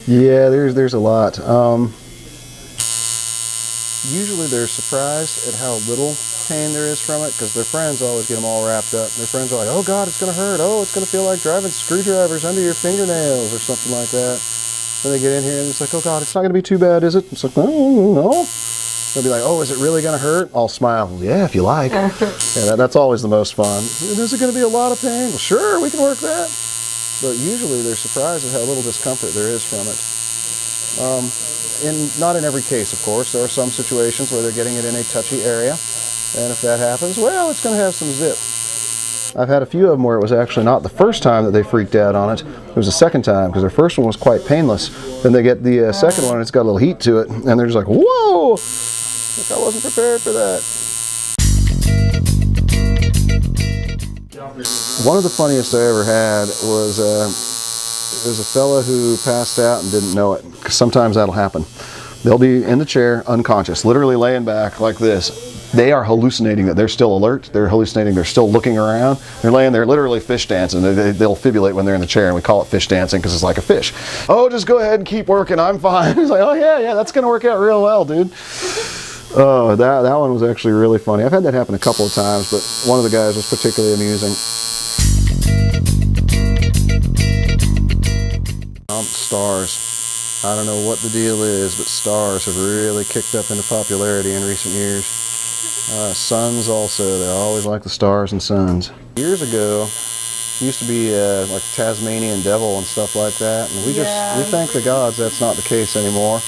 Yeah, there's a lot. Usually they're surprised at how little pain there is from it, because their friends always get them all wrapped up. Their friends are like, oh God, it's going to hurt. Oh, it's going to feel like driving screwdrivers under your fingernails or something like that. Then they get in here and it's like, oh God, it's not going to be too bad, is it? It's like, no, no. They'll be like, oh, is it really going to hurt? I'll smile. Yeah, if you like. Yeah, that's always the most fun. Is it going to be a lot of pain? Well, sure, we can work that. But usually they're surprised at how little discomfort there is from it. Not in every case, of course. There are some situations where they're getting it in a touchy area. And if that happens, well, it's going to have some zip. I've had a few of them where it was actually not the first time that they freaked out on it. It was the second time, because their first one was quite painless. Then they get the second one and it's got a little heat to it. And they're just like, whoa! Like, I wasn't prepared for that. One of the funniest I ever had was there's a fella who passed out and didn't know it. Because sometimes that'll happen. They'll be in the chair, unconscious, literally laying back like this. They are hallucinating that they're still alert. They're hallucinating they're still looking around. They're laying there literally fish dancing. They'll fibrillate when they're in the chair, and we call it fish dancing because it's like a fish. Oh, just go ahead and keep working. I'm fine. It's like, oh yeah, that's going to work out real well, dude. Oh, that one was actually really funny. I've had that happen a couple of times, but one of the guys was particularly amusing. Stars. I don't know what the deal is, but stars have really kicked up into popularity in recent years. Suns also, they always like the stars and suns. Years ago, it used to be like Tasmanian devil and stuff like that, and we thank the gods that's not the case anymore.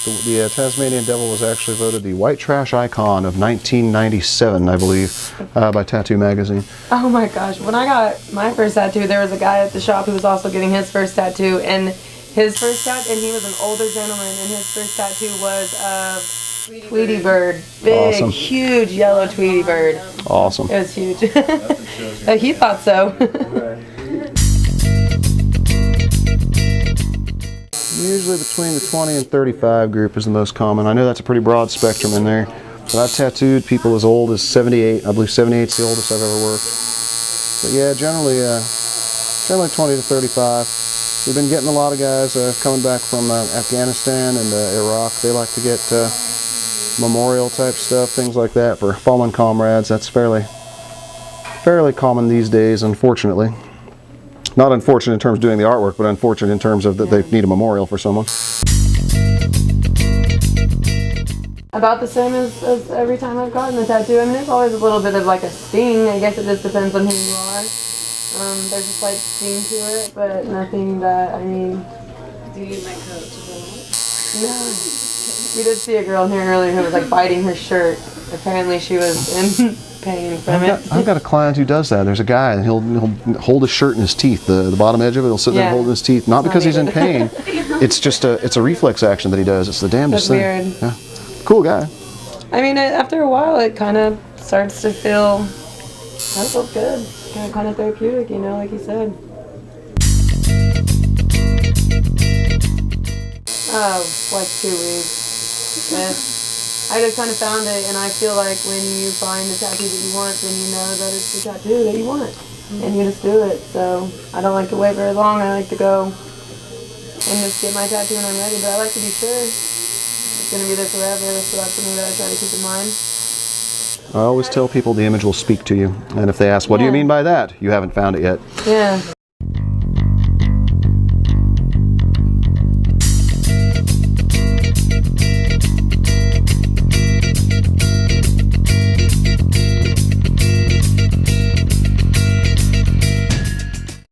The Tasmanian devil was actually voted the white trash icon of 1997, I believe, by Tattoo Magazine. Oh my gosh, when I got my first tattoo, there was a guy at the shop who was also getting his first tattoo, and his first tattoo, and he was an older gentleman, and his first tattoo was of Tweety bird. Big, awesome. Huge yellow Tweety bird. Awesome. It was huge. He thought so. Usually between the 20 and 35 group is the most common. I know that's a pretty broad spectrum in there. But I've tattooed people as old as 78. I believe 78 is the oldest I've ever worked. But yeah, generally 20 to 35. We've been getting a lot of guys coming back from Afghanistan and Iraq. They like to get memorial type stuff, things like that for fallen comrades. That's fairly common these days, unfortunately. Not unfortunate in terms of doing the artwork, but unfortunate in terms of that they need a memorial for someone. About the same as every time I've gotten a tattoo. I mean, there's always a little bit of like a sting. I guess it just depends on who you are. There's a slight sting to it, but nothing that, I mean... Do you use my coat to go on? No. We did see a girl in here earlier who was like biting her shirt. Apparently she was in pain from it. I've got a client who does that. There's a guy, and he'll hold his shirt in his teeth. The bottom edge of it, he'll sit there and hold his teeth. Not because he's in pain. It's just it's a reflex action that he does. It's the damnedest thing. Weird. Yeah. Cool guy. I mean, after a while, it kind of starts to feel good. Kind of therapeutic, you know, like you said. Oh, like 2 weeks. Yeah. I just kind of found it, and I feel like when you find the tattoo that you want, then you know that it's the tattoo that you want, and you just do it. So I don't like to wait very long. I like to go and just get my tattoo when I'm ready, but I like to be sure it's going to be there forever, so that's something that I try to keep in mind. I always tell people the image will speak to you, and if they ask, what do you mean by that? You haven't found it yet. Yeah.